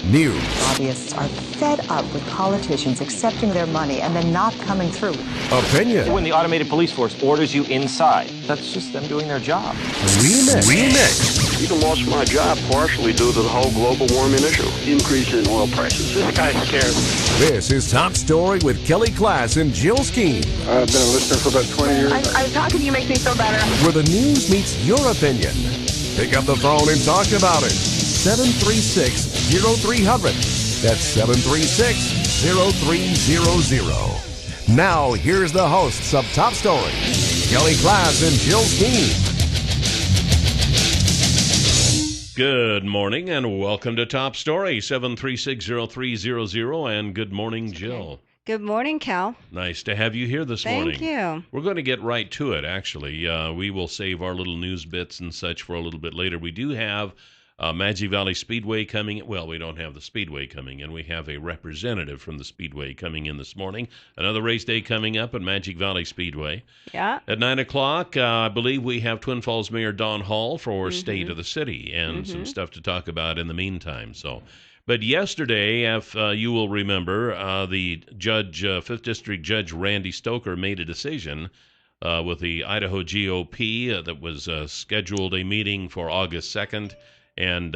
news, Lobbyists are fed up with politicians accepting their money and then not coming through. opinion, When the automated police force orders you inside, that's just them doing their job. remix. Even lost my job partially due to the whole global warming issue. Increase in oil prices. This guy's scared. This is Top Story with Kelly Klass and Jill Skeen, I've been a listener for about 20 years. I'm talking to you makes me feel better. where the news meets your opinion. Pick up the phone and talk about it. 736-0300. That's 736-0300. Now, here's the hosts of Top Story, Kelly Klass and Jill Skeen. Good morning and welcome to Top Story, 736-0300, and good morning, Jill. Good morning, Cal. Nice to have you here this morning. Thank you. We're going to get right to it, actually. We will save our little news bits and such for a little bit later. We do have Magic Valley Speedway coming in. Well, we don't have the Speedway coming in. We have a representative from the Speedway coming in this morning. Another race day coming up at Magic Valley Speedway. Yeah. At 9 o'clock, I believe we have Twin Falls Mayor Don Hall for State of the City and some stuff to talk about in the meantime. But yesterday, if you will remember, the judge, 5th District Judge Randy Stoker made a decision with the Idaho GOP that was scheduled a meeting for August 2nd. And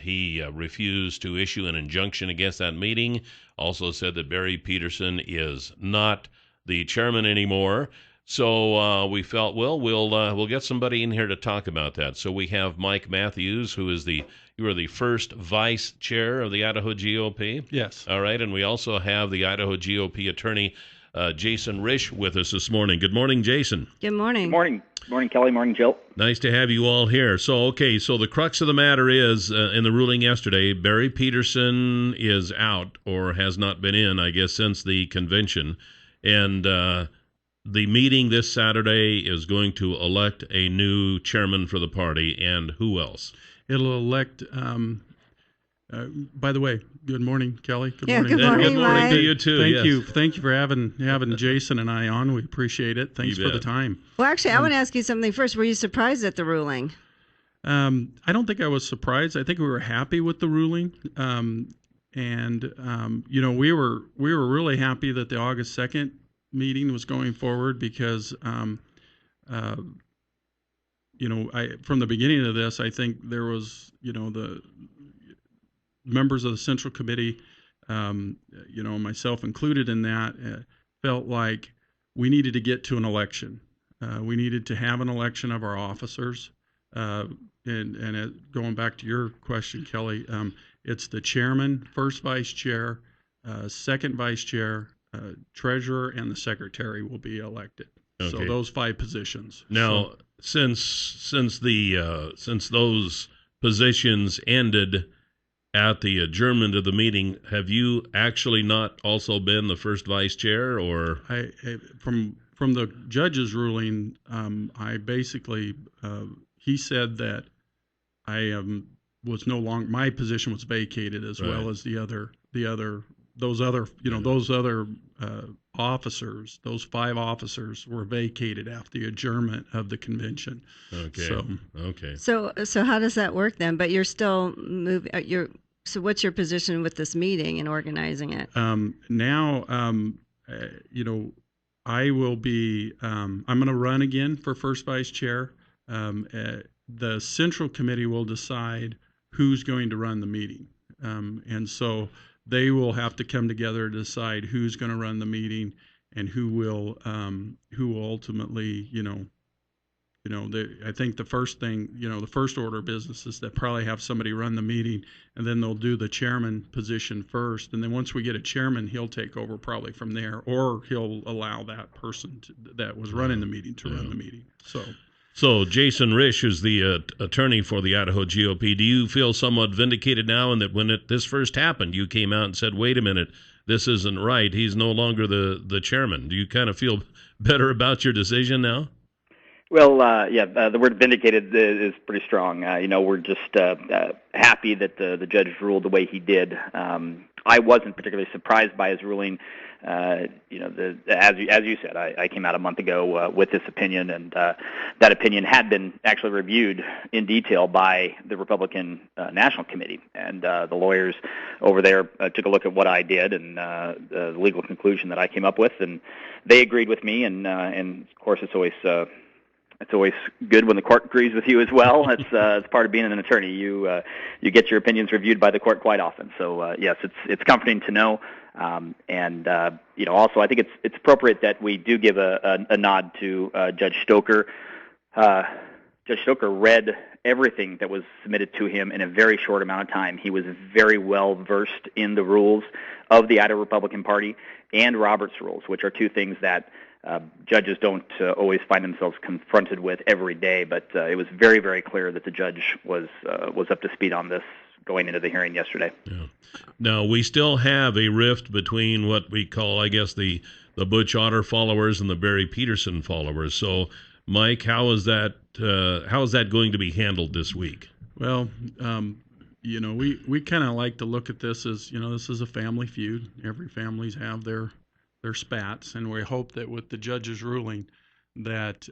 he refused to issue an injunction against that meeting. Also said that Barry Peterson is not the chairman anymore. So we felt, well, we'll get somebody in here to talk about that. So we have Mike Mathews, who is you are the first vice chair of the Idaho GOP. Yes. All right, and we also have the Idaho GOP attorney, Jason Risch, with us this morning. Good morning, Jason. Good morning. Good morning. Morning, Kelly. Morning, Jill. Nice to have you all here. So the crux of the matter is, in the ruling yesterday, Barry Peterson is out or has not been in, I guess, since the convention. And the meeting this Saturday is going to elect a new chairman for the party. And who else? It'll elect, by the way, good morning, Kelly. Good morning. Good morning, Good morning Mike. to you, too. Thank yes. you. Thank you for having Jason and I on. We appreciate it. Thanks You for the bet. time. Well, actually, I want to ask you something first. Were you surprised at the ruling? I don't think I was surprised. I think we were happy with the ruling. We were really happy that the August 2nd meeting was going forward because, from the beginning of this, I think there was, the members of the Central Committee, myself included in that, felt like we needed to get to an election. We needed to have an election of our officers. Going back to your question, Kelly, it's the chairman, first vice chair, second vice chair, treasurer, and the secretary will be elected. Okay. So those 5 positions. Now, since those positions ended at the adjournment of the meeting, have you actually not also been the first vice chair, or? From the judge's ruling, I basically he said that I was no longer, my position was vacated as Right. well as those other officers. Those 5 officers were vacated after the adjournment of the convention. Okay. Okay. So how does that work then? But you're still moving. So what's your position with this meeting and organizing it? I will be. I'm going to run again for first vice chair. The Central Committee will decide who's going to run the meeting, and so they will have to come together to decide who's going to run the meeting and who will ultimately, I think the first thing, the first order of business is that probably have somebody run the meeting, and then they'll do the chairman position first, and then once we get a chairman, he'll take over probably from there, or he'll allow that person that was running the meeting to run the meeting. So Jason Risch is the attorney for the Idaho GOP. Do you feel somewhat vindicated now in that when this first happened, you came out and said, wait a minute, this isn't right. He's no longer the chairman. Do you kind of feel better about your decision now? Well, the word vindicated is pretty strong. We're just happy that the judge ruled the way he did. I wasn't particularly surprised by his ruling. As you said, I came out a month ago with this opinion, and that opinion had been actually reviewed in detail by the Republican National Committee, and the lawyers over there took a look at what I did and the legal conclusion that I came up with, and they agreed with me. And of course, it's always good when the court agrees with you as well. It's part of being an attorney. You get your opinions reviewed by the court quite often. So yes, it's comforting to know. Also I think it's appropriate that we do give a nod to Judge Stoker. Judge Stoker read everything that was submitted to him in a very short amount of time. He was very well versed in the rules of the Idaho Republican Party and Roberts rules, which are two things that judges don't always find themselves confronted with every day, but it was very, very clear that the judge was up to speed on this going into the hearing yesterday. Yeah. Now, we still have a rift between what we call, I guess, the Butch Otter followers and the Barry Peterson followers. So, Mike, how is that going to be handled this week? Well, we kind of like to look at this as, this is a family feud. Every families have their spats, and we hope that with the judge's ruling that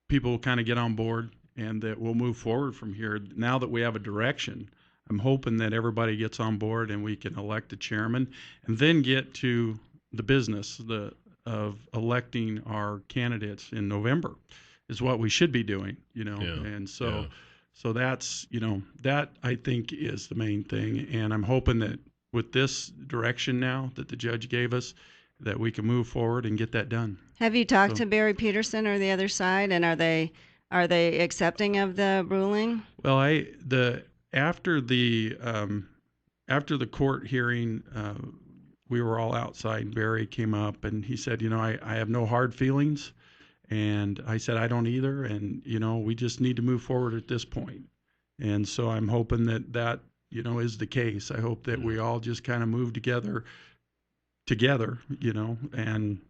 people will kind of get on board and that we'll move forward from here. Now that we have a direction, I'm hoping that everybody gets on board and we can elect a chairman and then get to the business of electing our candidates in November is what we should be doing, And so that's, that I think is the main thing. And I'm hoping that with this direction now that the judge gave us, that we can move forward and get that done. Have you talked to Barry Peterson or the other side, and are they accepting of the ruling? Well, after the court hearing, we were all outside. Barry came up and he said, I have no hard feelings, and I said I don't either, and we just need to move forward at this point. And so I'm hoping that is the case. I hope that we all just kind of move together, and,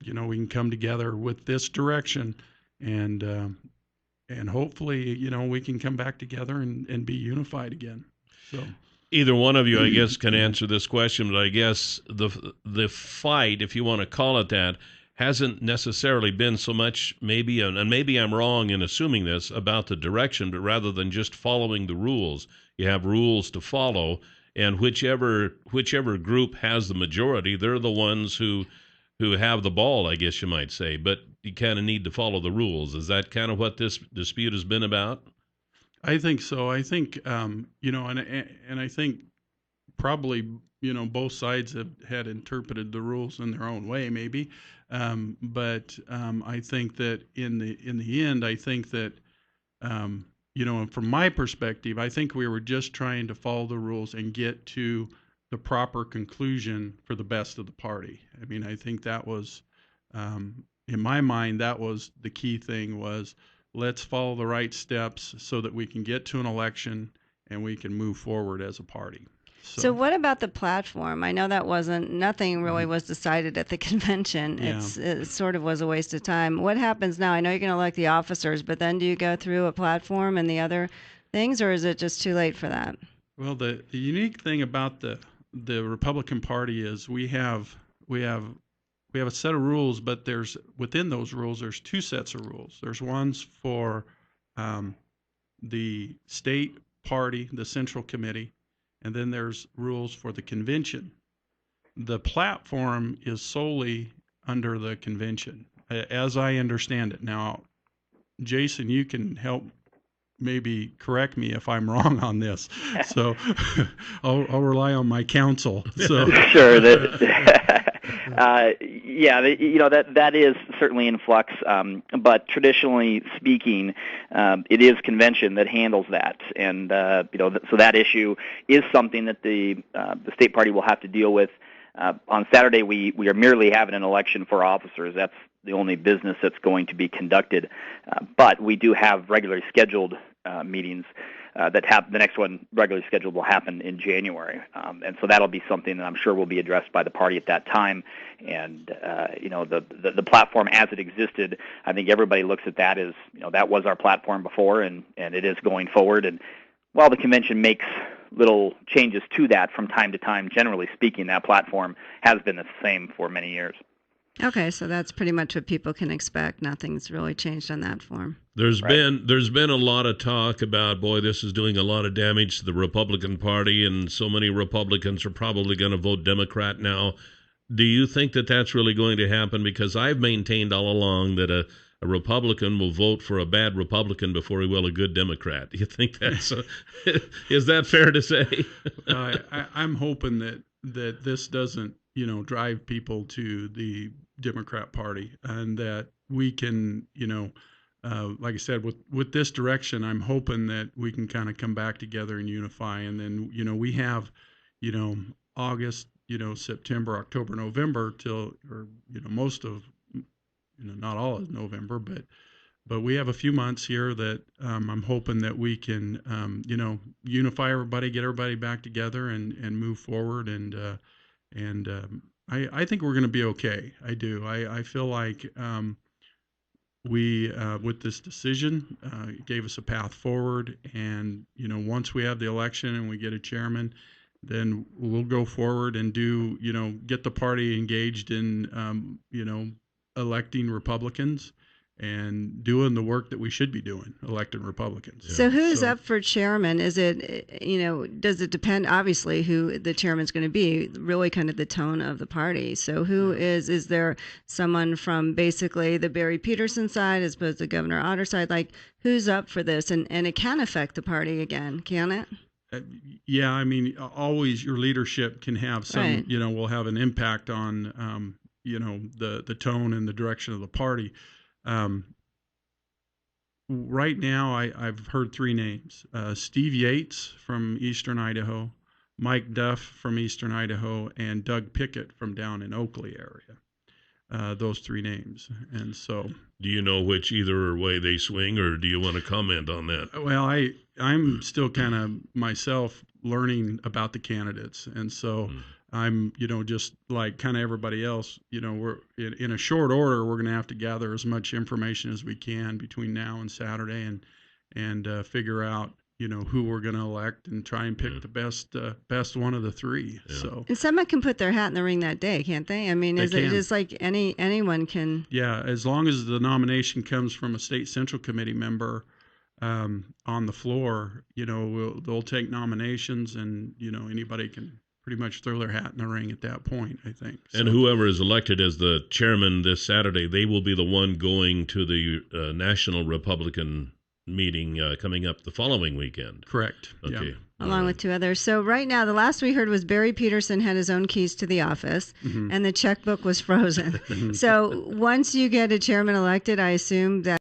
we can come together with this direction and hopefully, we can come back together and be unified again. So either one of you, I guess, can answer this question, but I guess the fight, if you want to call it that, hasn't necessarily been so much maybe, and maybe I'm wrong in assuming this, about the direction, but rather than just following the rules. You have rules to follow, and whichever group has the majority, they're the ones who have the ball, I guess you might say. But you kind of need to follow the rules. Is that kind of what this dispute has been about? I think so. I think and I think probably both sides had interpreted the rules in their own way, maybe. But I think that in the end, I think that from my perspective, I think we were just trying to follow the rules and get to the proper conclusion for the best of the party. I mean, I think that was, in my mind, that was the key thing, was let's follow the right steps so that we can get to an election and we can move forward as a party. So what about the platform? I know that nothing really was decided at the convention. Yeah. It sort of was a waste of time. What happens now? I know you're going to elect the officers, but then do you go through a platform and the other things, or is it just too late for that? Well, the unique thing about the Republican Party is we have a set of rules, but within those rules there's two sets of rules. There's ones for the state party, the Central Committee, and then there's rules for the convention. The platform is solely under the convention, as I understand it. Now, Jason, you can help maybe correct me if I'm wrong on this. So I'll rely on my counsel. So sure. That is certainly in flux. But traditionally speaking, it is convention that handles that, and so that issue is something that the state party will have to deal with. On Saturday, we are merely having an election for officers. That's the only business that's going to be conducted. But we do have regularly scheduled meetings the next one regularly scheduled will happen in January, and so that'll be something that I'm sure will be addressed by the party at that time. And the platform as it existed, I think everybody looks at that as that was our platform before, and it is going forward. And while the convention makes little changes to that from time to time, generally speaking, that platform has been the same for many years. Okay, so that's pretty much what people can expect. Nothing's really changed on that form. There's been a lot of talk about, boy, this is doing a lot of damage to the Republican Party, and so many Republicans are probably going to vote Democrat now. Do you think that that's really going to happen? Because I've maintained all along that a Republican will vote for a bad Republican before he will a good Democrat. Do you think that's is that fair to say? I'm hoping that this doesn't drive people to the Democrat Party, and that we can like I said, with this direction, I'm hoping that we can kind of come back together and unify. And then we have August, September, October, November till, or most of not all of November, but we have a few months here that I'm hoping that we can unify everybody, get everybody back together, and move forward. And I think we're going to be okay. I do. I feel like we with this decision it gave us a path forward. And once we have the election and we get a chairman, then we'll go forward and do get the party engaged in electing Republicans and doing the work that we should be doing, electing Republicans. So who's up for chairman? Is it, does it depend, obviously, who the chairman's going to be, really kind of the tone of the party. So who is there someone from basically the Barry Peterson side as opposed to Governor Otter side? Like, who's up for this? And it can affect the party again, can it? Yeah, I mean, always your leadership can have some, Right. Will have an impact on, the tone and the direction of the party. Right now, I've heard three names: Steve Yates from Eastern Idaho, Mike Duff from Eastern Idaho, and Doug Pickett from down in Oakley area. Those three names. And so, Do you know which either way they swing, or do you want to comment on that? well, I'm still kind of myself learning about the candidates, and so I'm, just like kind of everybody else, we're in a short order. We're going to have to gather as much information as we can between now and Saturday, and figure out, who we're going to elect, and try and pick the best one of the three. Yeah. So, and someone can put their hat in the ring that day, can't they? I mean, is it just like anyone can? Yeah, as long as the nomination comes from a state central committee member on the floor, they'll take nominations, and anybody can pretty much throw their hat in the ring at that point, I think. And whoever is elected as the chairman this Saturday, they will be the one going to the National Republican meeting coming up the following weekend. Correct. Okay. Yeah. Along with two others. So right now, the last we heard was Barry Peterson had his own keys to the office, and the checkbook was frozen. So once you get a chairman elected, I assume that